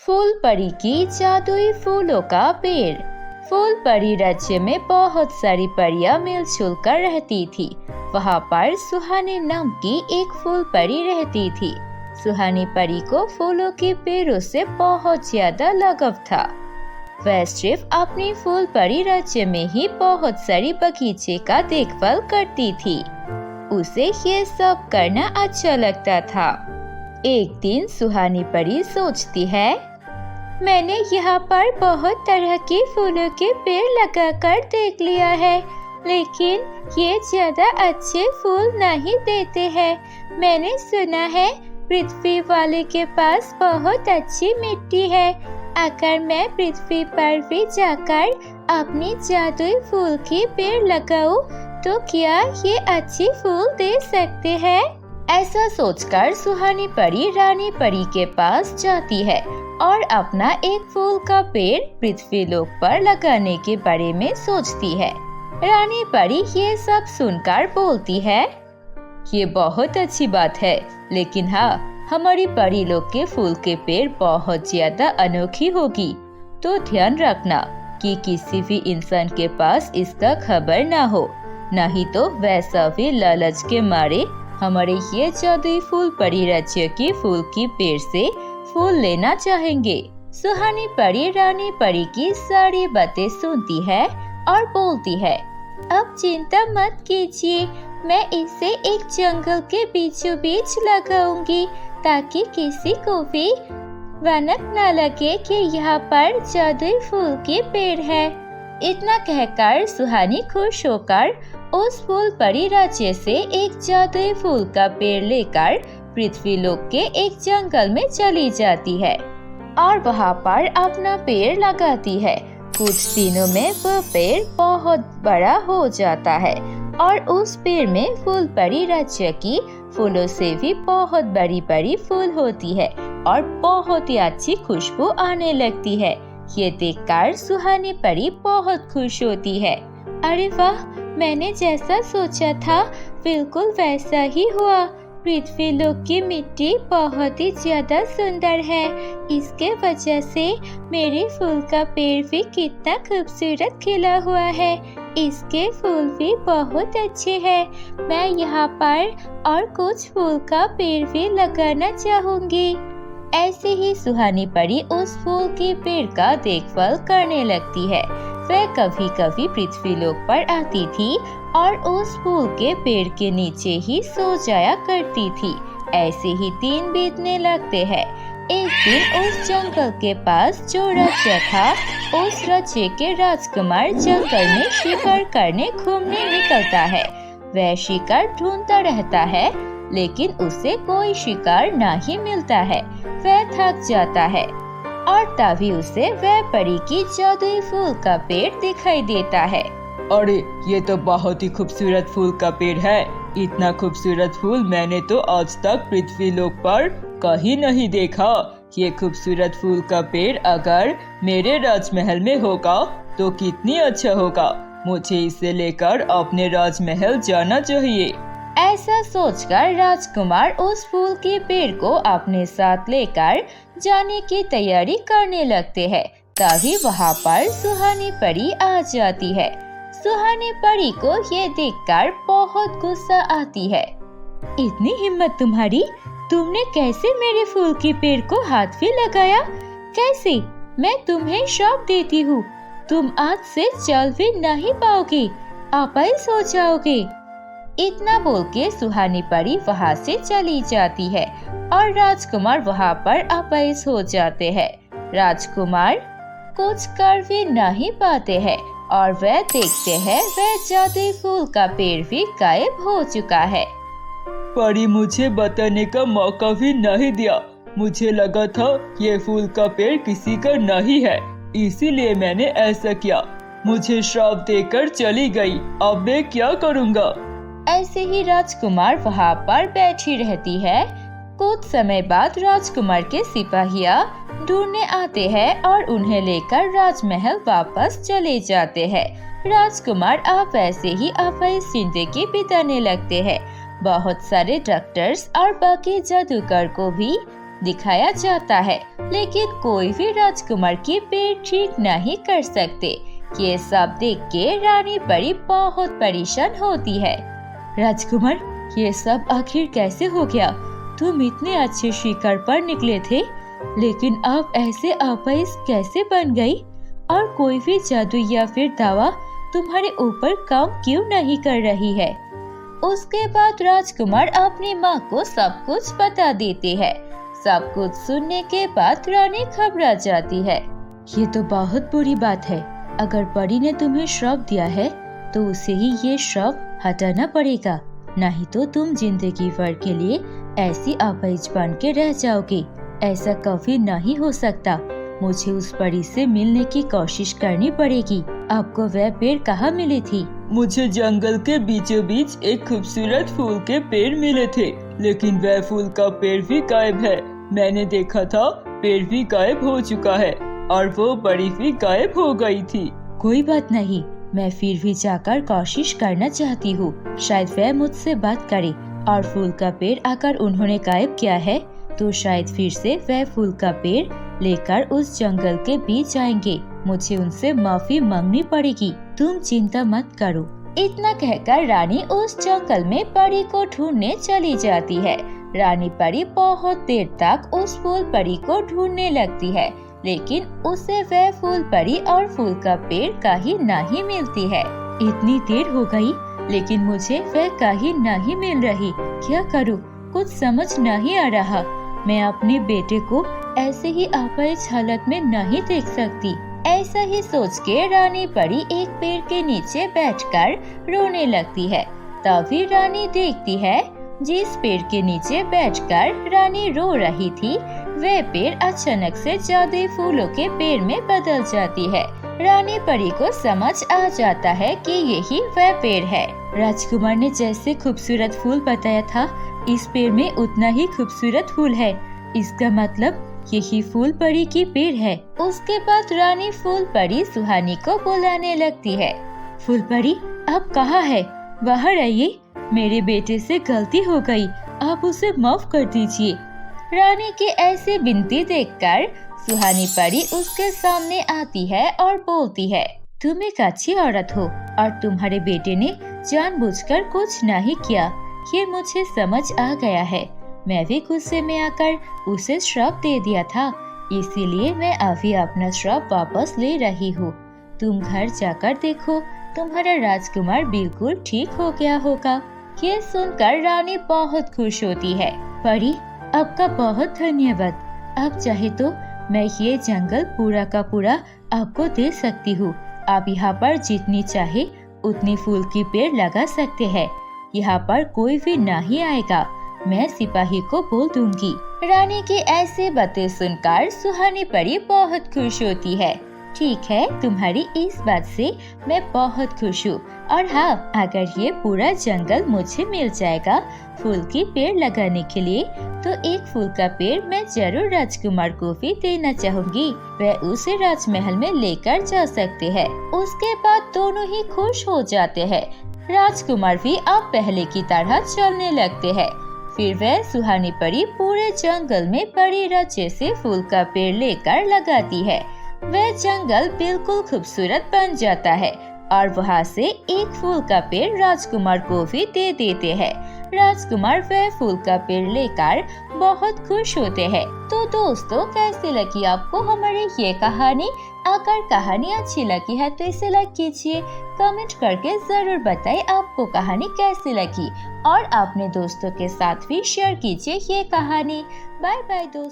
फूल परी की जादुई फूलों का पेड़। फूल परी राज्य में बहुत सारी परियां मिलजुल कर रहती थी। वहाँ पर सुहानी नाम की एक फूल परी रहती थी। सुहानी परी को फूलों के पेड़ों से बहुत ज्यादा लगाव था। वह सिर्फ अपनी फूल परी राज्य में ही बहुत सारी बगीचे का देखभाल करती थी। उसे ये सब करना अच्छा लगता था। एक दिन सुहानी परी सोचती है, मैंने यहाँ पर बहुत तरह के फूलों के पेड़ लगाकर देख लिया है, लेकिन ये ज्यादा अच्छे फूल नहीं देते हैं। मैंने सुना है पृथ्वी वाले के पास बहुत अच्छी मिट्टी है। अगर मैं पृथ्वी पर भी जाकर अपनी जादुई फूल के पेड़ लगाऊं, तो क्या ये अच्छी फूल दे सकते हैं? ऐसा सोचकर सुहानी परी रानी परी के पास जाती है और अपना एक फूल का पेड़ पृथ्वी लोक पर लगाने के बारे में सोचती है। रानी परी ये सब सुनकर बोलती है, ये बहुत अच्छी बात है, लेकिन हाँ, हमारी परी लोग के फूल के पेड़ बहुत ज्यादा अनोखी होगी, तो ध्यान रखना कि किसी भी इंसान के पास इसका खबर ना हो, नहीं तो वैसा भी लालच के मारे हमारे ये जादुई फूल परी राज्य की फूल की पेड़ से फूल लेना चाहेंगे। सुहानी परी रानी परी की सारी बातें सुनती है और बोलती है, अब चिंता मत कीजिए, मैं इसे एक जंगल के बीचों बीच लगाऊंगी ताकि किसी को भी भनक न लगे कि यहाँ पर जादुई फूल के पेड़ है। इतना कहकर सुहानी खुश होकर उस फूल परी राज्य से एक जादुई फूल का पेड़ लेकर पृथ्वी लोक के एक जंगल में चली जाती है और वहाँ पर अपना पेड़ लगाती है। कुछ दिनों में वह पेड़ बहुत बड़ा हो जाता है और उस पेड़ में फूल परी राज्य की फूलों से भी बहुत बड़ी बड़ी फूल होती है और बहुत ही अच्छी खुशबू आने लगती है। ये देखकर सुहानी परी बहुत खुश होती है। अरे वाह, मैंने जैसा सोचा था बिल्कुल वैसा ही हुआ। पृथ्वी लोक की मिट्टी बहुत ही ज्यादा सुंदर है। इसके वजह से मेरे फूल का पेड़ भी कितना खूबसूरत खिला हुआ है। इसके फूल भी बहुत अच्छे हैं। मैं यहाँ पर और कुछ फूल का पेड़ भी लगाना चाहूंगी। ऐसे ही सुहानी परी उस फूल के पेड़ का देखभाल करने लगती है। वह कभी कभी पृथ्वी लोक पर आती थी और उस फूल के पेड़ के नीचे ही सो जाया करती थी। ऐसे ही दिन बीतने लगते हैं। एक दिन उस जंगल के पास जो राज्य था, उस राज्य के राजकुमार जंगल में शिकार करने घूमने निकलता है। वह शिकार ढूंढता रहता है, लेकिन उसे कोई शिकार नहीं मिलता है। वह थक जाता है और तभी उसे वह परी की जादुई फूल का पेड़ दिखाई देता है। अरे, ये तो बहुत ही खूबसूरत फूल का पेड़ है। इतना खूबसूरत फूल मैंने तो आज तक पृथ्वी लोक पर कहीं नहीं देखा। ये खूबसूरत फूल का पेड़ अगर मेरे राजमहल में होगा तो कितनी अच्छा होगा। मुझे इसे लेकर अपने राजमहल जाना चाहिए। ऐसा सोचकर राजकुमार उस फूल के पेड़ को अपने साथ लेकर जाने की तैयारी करने लगते हैं। तभी वहाँ पर सुहानी परी आ जाती है। सुहानी परी को ये देखकर बहुत गुस्सा आती है। इतनी हिम्मत तुम्हारी, तुमने कैसे मेरे फूल के पेड़ को हाथ भी लगाया? कैसे? मैं तुम्हें श्राप देती हूँ, तुम आज से चल भी नहीं पाओगे, अपाहिज हो जाओगे। इतना बोल के सुहानी परी वहाँ से चली जाती है और राजकुमार वहाँ पर अपाहिज हो जाते हैं। राजकुमार कुछ कर भी नहीं पाते हैं और वह देखते हैं वह जादुई फूल का पेड़ भी गायब हो चुका है। परी मुझे बताने का मौका भी नहीं दिया। मुझे लगा था ये फूल का पेड़ किसी का नहीं है, इसीलिए मैंने ऐसा किया। मुझे श्राप देकर चली गई। अब मैं क्या करूँगा? ऐसे ही राजकुमार वहाँ पर बैठी रहती है। कुछ समय बाद राजकुमार के सिपाहिया ढूंढने आते हैं और उन्हें लेकर राजमहल वापस चले जाते हैं। राजकुमार अब वैसे ही अपाहिज जिंदगी बिताने लगते हैं। बहुत सारे डॉक्टर्स और बाकी जादूगर को भी दिखाया जाता है, लेकिन कोई भी राजकुमार की पेट ठीक नहीं कर सकते। ये सब देख के रानी परी बहुत परेशान होती है। राजकुमार, ये सब आखिर कैसे हो गया? तुम इतने अच्छे शिकार पर निकले थे, लेकिन अब ऐसे अपाहिज कैसे बन गई? और कोई भी जादू या फिर दवा तुम्हारे ऊपर काम क्यों नहीं कर रही है? उसके बाद राजकुमार अपनी माँ को सब कुछ बता देते हैं। सब कुछ सुनने के बाद रानी घबरा जाती है। ये तो बहुत बुरी बात है। अगर परी ने तुम्हें श्राप दिया है तो उसे ही ये श्राप हटाना पड़ेगा, नहीं तो तुम जिंदगी भर के लिए ऐसी अपाहिज बन के रह जाओगी। ऐसा कभी नहीं हो सकता। मुझे उस परी से मिलने की कोशिश करनी पड़ेगी। आपको वह पेड़ कहाँ मिली थी? मुझे जंगल के बीचों बीच एक खूबसूरत फूल के पेड़ मिले थे, लेकिन वह फूल का पेड़ भी गायब है। मैंने देखा था, पेड़ भी गायब हो चुका है और वो परी भी गायब हो गई थी। कोई बात नहीं, मैं फिर भी जाकर कोशिश करना चाहती हूँ। शायद वह मुझसे बात करे और फूल का पेड़ अगर उन्होंने गायब किया है तो शायद फिर से वह फूल का पेड़ लेकर उस जंगल के बीच आएंगे। मुझे उनसे माफी मांगनी पड़ेगी। तुम चिंता मत करो। इतना कहकर रानी उस जंगल में परी को ढूंढने चली जाती है। रानी परी बहुत देर तक उस फूल परी को ढूंढने लगती है, लेकिन उसे वह फूल परी और फूल का पेड़ कहीं नहीं मिलती है। इतनी देर हो गई, लेकिन मुझे वह कहीं नहीं मिल रही। क्या करूं? कुछ समझ नहीं आ रहा। मैं अपने बेटे को ऐसे ही अपाहिज हालत में नहीं देख सकती। ऐसा ही सोच के रानी परी एक पेड़ के नीचे बैठकर रोने लगती है। तभी रानी देखती है जिस पेड़ के नीचे बैठकर रानी रो रही थी, वह पेड़ अचानक से जादुई फूलों के पेड़ में बदल जाती है। रानी परी को समझ आ जाता है कि यही वह पेड़ है। राजकुमार ने जैसे खूबसूरत फूल बताया था, इस पेड़ में उतना ही खूबसूरत फूल है। इसका मतलब यही फूल परी की पेड़ है। उसके बाद रानी फूल परी सुहानी को बुलाने लगती है। फूल परी, आप कहाँ है? बाहर आइए। मेरे बेटे से गलती हो गई, आप उसे माफ कर दीजिए। रानी की ऐसी विनती देखकर सुहानी परी उसके सामने आती है और बोलती है, तुम एक अच्छी औरत हो और तुम्हारे बेटे ने जानबूझकर कुछ नहीं किया। ये मुझे समझ आ गया है। मैं भी गुस्से में आकर उसे श्राप दे दिया था, इसीलिए मैं अभी अपना श्राप वापस ले रही हूँ। तुम घर जाकर देखो, तुम्हारा राजकुमार बिल्कुल ठीक हो गया होगा। ये सुनकर रानी बहुत खुश होती है। परी, आपका बहुत धन्यवाद। आप चाहे तो मैं ये जंगल पूरा का पूरा आपको दे सकती हूँ। आप यहाँ पर जितनी चाहे उतनी फूल की पेड़ लगा सकते हैं। यहाँ पर कोई भी नहीं आएगा। मैं सिपाही को बोल दूंगी। रानी की ऐसी बातें सुनकर सुहानी परी बहुत खुश होती है। ठीक है, तुम्हारी इस बात से मैं बहुत खुश हूँ। और हाँ, अगर ये पूरा जंगल मुझे मिल जाएगा फूल की पेड़ लगाने के लिए, तो एक फूल का पेड़ मैं जरूर राजकुमार को भी देना चाहूंगी। वह उसे राजमहल में लेकर जा सकते हैं। उसके बाद दोनों ही खुश हो जाते हैं। राजकुमार भी अब पहले की तरह चलने लगते हैं। फिर वह सुहानी परी पूरे जंगल में बड़ी रचे से फूल का पेड़ लेकर लगाती है। वह जंगल बिल्कुल खूबसूरत बन जाता है और वहाँ से एक फूल का पेड़ राजकुमार को भी दे देते हैं। राजकुमार वह फूल का पेड़ लेकर बहुत खुश होते हैं। तो दोस्तों, कैसी लगी आपको हमारी ये कहानी? अगर कहानी अच्छी लगी है तो इसे लाइक कीजिए, कमेंट करके जरूर बताइए आपको कहानी कैसी लगी और अपने दोस्तों के साथ भी शेयर कीजिए ये कहानी। बाय बाय दोस्तों।